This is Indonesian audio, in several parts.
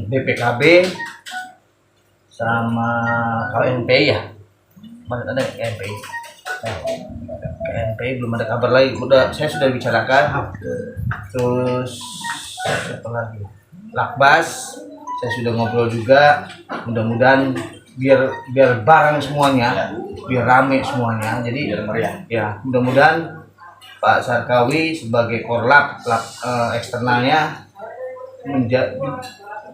BPKB sama KNPI ya. Mana ada KNPI? KNPI belum ada kabar lagi. Saya sudah bicarakan. Terus apa lagi? Lakbas saya sudah ngobrol juga. Mudah-mudahan biar bareng semuanya, biar rame semuanya. Jadi biar meriah. Ya, mudah-mudahan Pak Sarkawi sebagai korlap eksternalnya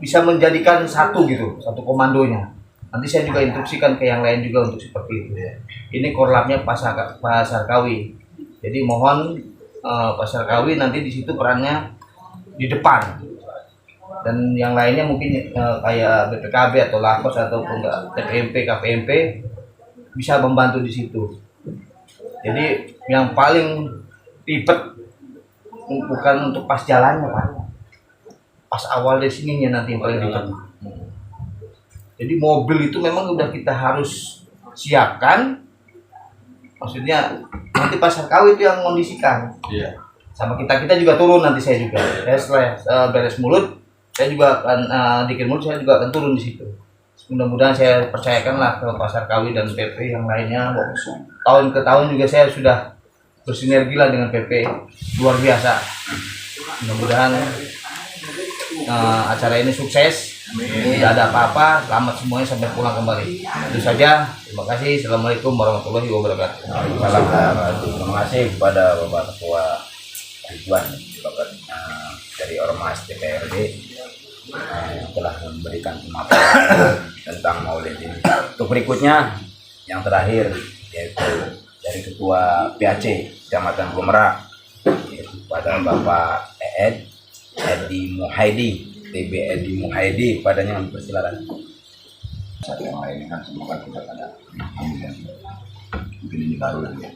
bisa menjadikan satu komandonya. Nanti saya juga instruksikan ke yang lain juga untuk seperti itu ya. Ini korlapnya Pak Sarkawi. Jadi mohon Pak Sarkawi nanti di situ perannya di depan. Dan yang lainnya mungkin kayak BPKB atau Lakos ataupun TPMP, KPMP bisa membantu di situ. Jadi yang paling ribet bukan untuk pas jalannya Pak, pas awal dari sininya nanti yang paling ribet. Jadi mobil itu memang udah kita harus siapkan, maksudnya nanti Pak Sarkawi itu yang mengondisikan. Iya. Sama kita juga turun nanti saya juga. Ya setelah beres mulut saya juga akan dikir mulut, saya juga akan turun di situ. Mudah-mudahan saya percayakanlah ke Pak Sarkawi dan PP yang lainnya. Tahun ke tahun juga saya sudah bersinergi lah dengan PP luar biasa. Mudah-mudahan acara ini sukses, tidak ada apa-apa, selamat semuanya sampai pulang kembali. Itu saja. Terima kasih. Assalamualaikum warahmatullahi wabarakatuh. Terima kasih kepada Bapak Ketua Ridwan dari Ormas DPRD yang telah memberikan pemaparan tentang Maulid ini. Untuk berikutnya yang terakhir yaitu dari Ketua PAC Kecamatan Bumerang, yaitu pada Bapak Edi Muhaidi, TB Edi Muhaidi, padanya mempersilakan. Saat yang lainnya kan semoga kita pada mungkin ini baru lagi ya.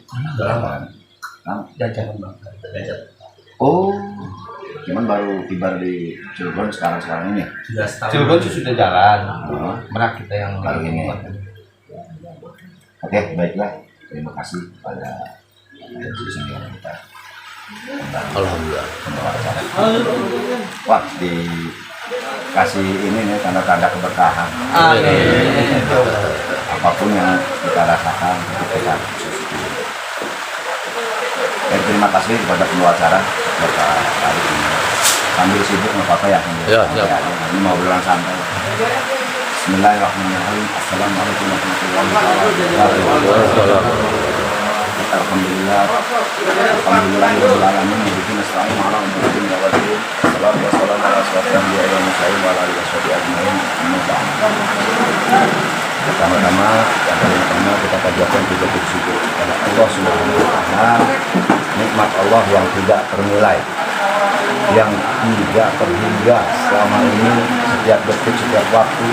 Jajan Bang. Oh, cuman baru tiba di Cilegon sekarang ini. Cilegon sudah jalan. Merak kita yang baru ini. Oke, baiklah. Terima kasih pada diskusi yang kita. Alhamdulillah. Wah, dikasih ini nih tanda-tanda keberkahan. Apapun yang kita rasakan kita terima kasih kepada pembawa acara Bapak Ari ini. Sambil sibuk nggak apa-apa ya. Ini mau berjalan santai. Bismillahirrahmanirrahim. Assalamualaikum warahmatullahi wabarakatuh. Alhamdulillah. Alhamdulillahirabbil alamin. Bikin assalamu ala muhammadin wa alihi. Salatu wassalamu ala asyrofil anbiya'i wal mursalin wa ala alihi washabihi ajmain. Pertama-tama yang paling utama kita panjatkan puja puji syukur kepada Allah Subhanahu wa taala, nikmat Allah yang tidak ternilai, yang tidak terhingga selama ini, setiap detik, setiap waktu,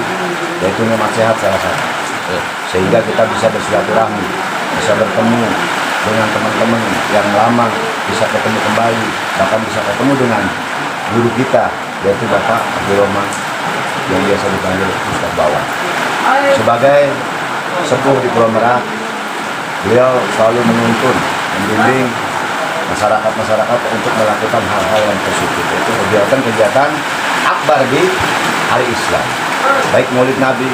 yaitu nikmat sehat salah satu. Sehingga kita bisa bersilaturahmi, bisa bertemu dengan teman-teman yang lama, bisa ketemu kembali, bahkan bisa ketemu dengan guru kita, yaitu Bapak Abdul Rahman yang biasa dipanggil Ustaz Bawang. Sebagai sepuh di Pulau Merak, beliau selalu menuntun, membimbing masyarakat untuk melakukan hal-hal yang positif, yaitu kegiatan-kegiatan akbar di hari Islam, baik Maulid Nabi,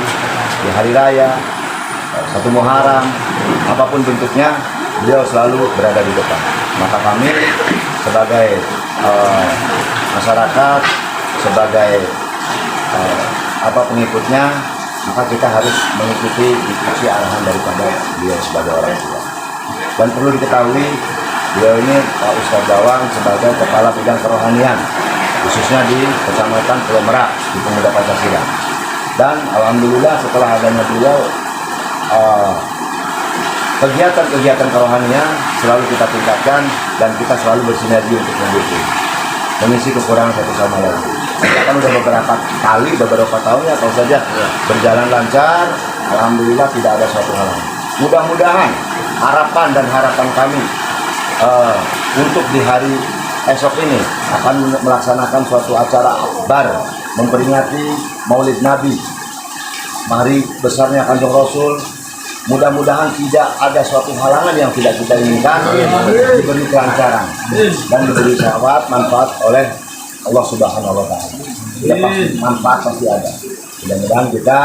di hari raya, 1 Muharram, apapun bentuknya, beliau selalu berada di depan. Maka kami sebagai masyarakat, sebagai pengikutnya, maka kita harus mengikuti instruksi arahan daripada beliau sebagai orang tua. Dan perlu diketahui, beliau ini Pak Ustadz Bawang sebagai kepala bidang kerohanian, khususnya di Kecamatan Pulau Merak di Pemuda Pancasila. Dan alhamdulillah setelah adanya beliau, kegiatan-kegiatan kerohanian selalu kita tingkatkan dan kita selalu bersinergi untuk mendukung, mengisi kekurangan satu sama lain. Kita kan udah beberapa tahun ya, kalau saja berjalan lancar, alhamdulillah tidak ada suatu hal. Mudah-mudahan harapan kami untuk di hari esok ini akan melaksanakan suatu acara akbar memperingati Maulid Nabi, hari besarnya Kanjeng Rasul. Mudah-mudahan tidak ada suatu halangan yang tidak kita inginkan, diberi kelancaran dan diberi syahwat manfaat oleh Allah Subhanahu wa Ta'ala. Tidak pasti manfaat pasti ada. Mudah-mudahan kita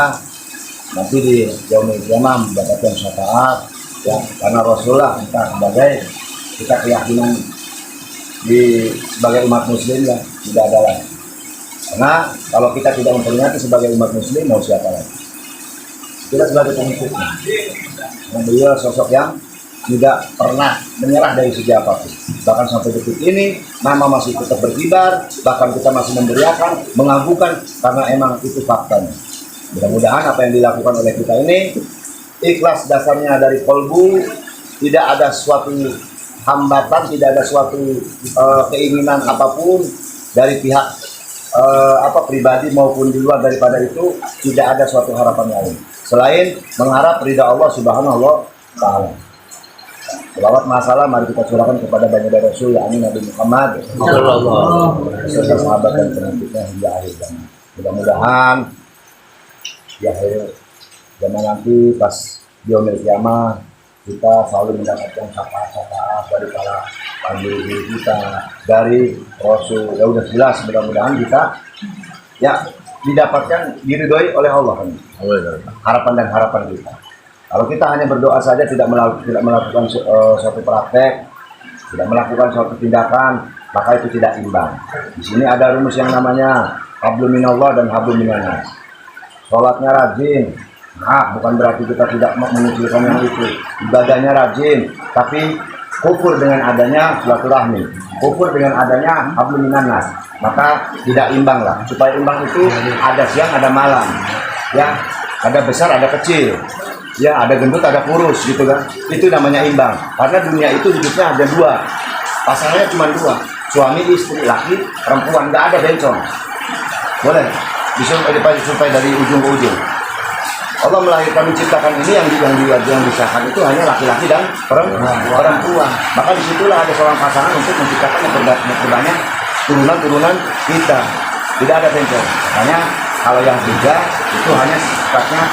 nanti di yaumul qiyamah mendapatkan syafaat ya, karena Rasulullah kita sebagai kita keyakinan sebagai umat muslim ya tidak ada lagi. Karena kalau kita tidak memperingati sebagai umat muslim mau siapa lagi? Kita sebagai pengikutnya. Beliau sosok yang tidak pernah menyerah dari segi apapun. Bahkan sampai detik ini nama masih tetap berkibar, bahkan kita masih memberiakan, mengagukan karena emang itu faktanya. Mudah-mudahan apa yang dilakukan oleh kita ini ikhlas dasarnya dari kolbu, tidak ada suatu hambatan, tidak ada suatu keinginan apapun dari pihak pribadi maupun di luar daripada itu, tidak ada suatu harapan lain selain mengharap ridha Allah Subhanahu wa Ta'ala. Selawat masalah mari kita curahkan kepada baginda Rasul yakni Nabi Muhammad serta sahabat dan pengikutnya hingga akhir zaman. Mudah-mudahan di akhir zaman nanti pas yaumil qiyamah kita selalu mendapatkan syafaat dari para guru kita, dari Rasul. Ya udah jelas, mudah-mudahan kita ya didapatkan diridhoi oleh Allah. Harapan dan harapan kita. Kalau kita hanya berdoa saja tidak melakukan suatu praktek, tidak melakukan suatu tindakan, maka itu tidak imbang. Di sini ada rumus yang namanya hablum minallah dan hablum minannas. Sholatnya rajin, bukan berarti kita tidak mengucilkan yang itu. Ibadahnya rajin, tapi kufur dengan adanya silaturahmi, kufur dengan adanya hablum minannas, maka tidak imbang lah. Supaya imbang itu ada siang, ada malam, ya, ada besar, ada kecil. Ya, ada gendut, ada kurus gitu kan. Itu namanya imbang. Karena dunia itu hidupnya ada dua. Pasangannya cuma dua. Suami, istri, laki, perempuan. Nggak ada bencong. Boleh. Sampai dari ujung ke ujung. Allah melahirkan, menciptakan ini yang disahkan itu hanya laki-laki dan perempuan. Maka disitulah ada seorang pasangan untuk menciptakan banyak turunan-turunan kita. Tidak ada bencong. Makanya kalau yang tiga itu hanya sifatnya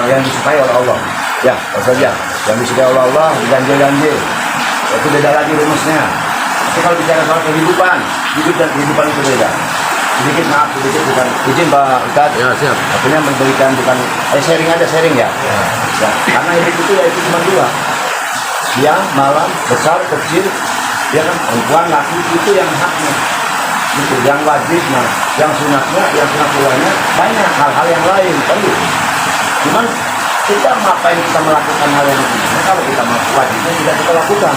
yang disukai oleh Allah. Ya, saja. Yang disukai oleh Allah diganjil-ganjil. Itu beda lagi rumusnya. Tapi kalau bicara soal kehidupan, hidup dan kehidupan itu beda. Sedikit maaf, sedikit bukan izin Pak Ustadz. Ya, siap. Akhirnya memberikan bukan sharing aja sharing ya. Ya. Karena hidup itu ya itu cuma dua. Siang, malam, besar, kecil, ya kan, perempuan, laki itu yang haknya. Itu yang wajibnya, yang sunatnya, yang sunatulahnya banyak hal-hal yang lain kan gitu. Cuman kita ngapain kita melakukan hal yang itu? Kalau kita wajibnya tidak kita lakukan.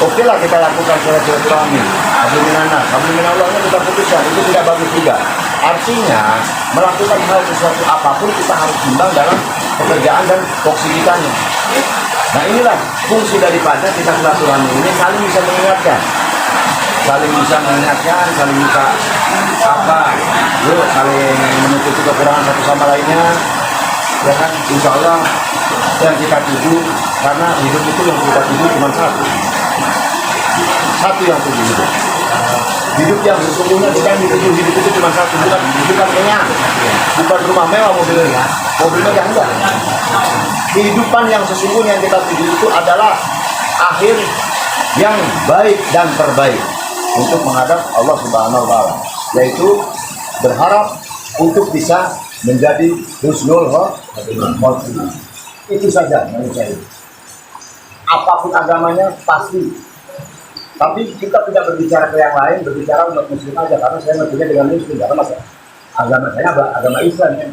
Oke lah kita lakukan silaturahmi, hablum minallahnya kita putuskan, itu tidak bagus juga. Artinya melakukan hal sesuatu apapun kita harus timbang dalam pekerjaan dan toksisitasnya. Nah inilah fungsi daripada kita silaturahmi ini, saling bisa mengingatkan, saling bisa yuk saling menutupi kekurangan satu sama lainnya. Ya kan, insya Allah yang kita tuju, karena hidup itu yang kita tuju cuma satu yang tuju hidup yang sesungguhnya kita yang dituju hidup itu cuma satu, bukan kenyang, bukan rumah mewah mobilnya enggak. Kehidupan yang sesungguhnya yang kita tuju itu adalah akhir yang baik dan terbaik untuk menghadap Allah Subhanahu wa Ta'ala, yaitu berharap untuk bisa menjadi husnul khotimah. Itu saja menurut saya. Apapun agamanya pasti. Tapi kita tidak berbicara ke yang lain, berbicara umat muslim aja, karena saya mengertinya dengan muslim, karena agama saya agama Islam ya.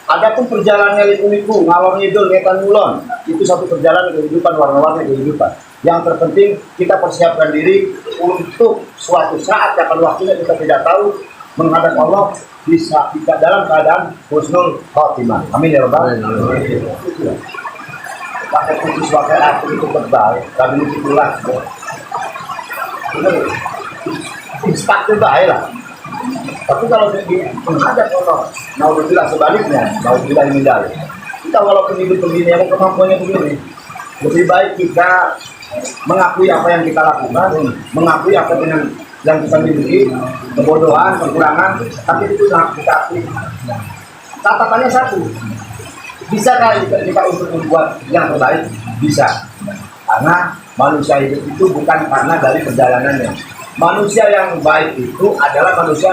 Adapun perjalanannya liku-liku, ngalor ngidul, ngetan ngulon, itu satu perjalanan kehidupan, warna-warni kehidupan. Yang terpenting kita persiapkan diri untuk suatu saat akan waktunya kita tidak tahu menghadap Allah bisa tidak dalam keadaan husnul khotimah. Amin ya rabbal alamin. Pakai putus pakai aku itu berbal, tapi itulah. Instak itu lah. Tapi kalau menghadap Allah, naudzubillah sebaliknya, naudzubillah min dzalik. Kita walaupun hidup begini, yang kemampuannya begini, lebih baik kita mengakui apa yang kita lakukan, mengakui apa yang kita miliki, kebodohan, kekurangan, tapi itu sangat kita akui. Catatannya satu, bisakah kita untuk membuat yang terbaik? Bisa, karena manusia hidup itu bukan karena dari perjalanannya, Manusia yang baik itu adalah manusia